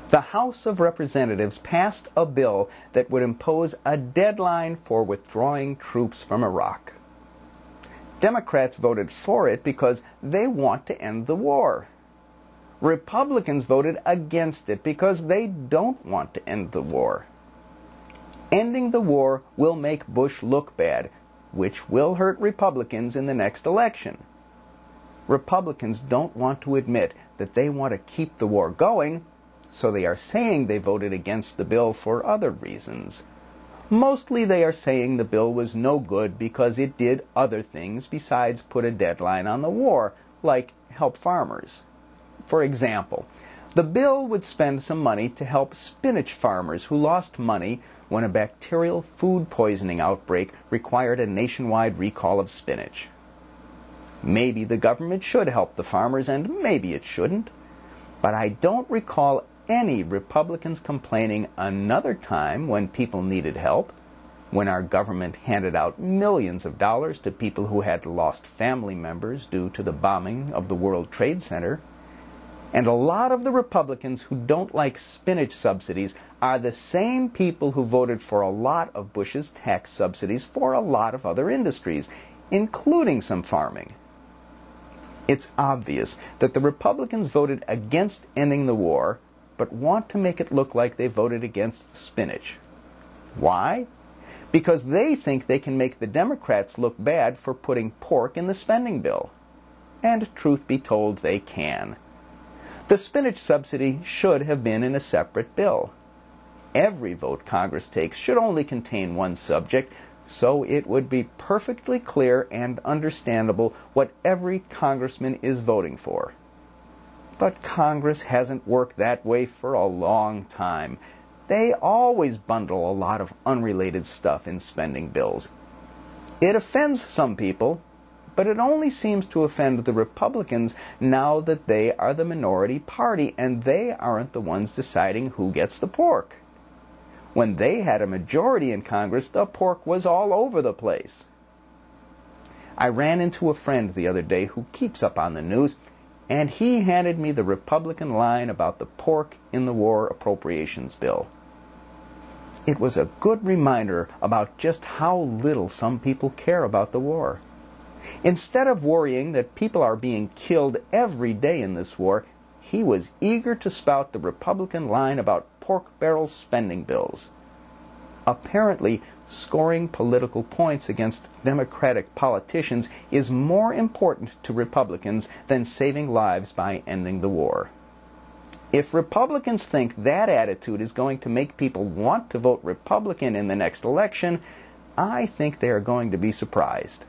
The House of Representatives passed a bill that would impose a deadline for withdrawing troops from Iraq. Democrats voted for it because they want to end the war. Republicans voted against it because they don't want to end the war. Ending the war will make Bush look bad, which will hurt Republicans in the next election. Republicans don't want to admit that they want to keep the war going, so they are saying they voted against the bill for other reasons. Mostly they are saying the bill was no good because it did other things besides put a deadline on the war, like help farmers. For example, the bill would spend some money to help spinach farmers who lost money when a bacterial food poisoning outbreak required a nationwide recall of spinach. Maybe the government should help the farmers and maybe it shouldn't, but I don't recall any Republicans complaining another time when people needed help, when our government handed out millions of dollars to people who had lost family members due to the bombing of the World Trade Center. And a lot of the Republicans who don't like spinach subsidies are the same people who voted for a lot of Bush's tax subsidies for a lot of other industries, including some farming. It's obvious that the Republicans voted against ending the war, but want to make it look like they voted against spinach. Why? Because they think they can make the Democrats look bad for putting pork in the spending bill. And truth be told, they can. The spinach subsidy should have been in a separate bill. Every vote Congress takes should only contain one subject, so it would be perfectly clear and understandable what every congressman is voting for. But Congress hasn't worked that way for a long time. They always bundle a lot of unrelated stuff in spending bills. It offends some people, but it only seems to offend the Republicans now that they are the minority party and they aren't the ones deciding who gets the pork. When they had a majority in Congress, the pork was all over the place. I ran into a friend the other day who keeps up on the news, and he handed me the Republican line about the pork in the war appropriations bill. It was a good reminder about just how little some people care about the war. Instead of worrying that people are being killed every day in this war, he was eager to spout the Republican line about pork barrel spending bills. Apparently, scoring political points against Democratic politicians is more important to Republicans than saving lives by ending the war. If Republicans think that attitude is going to make people want to vote Republican in the next election, I think they are going to be surprised.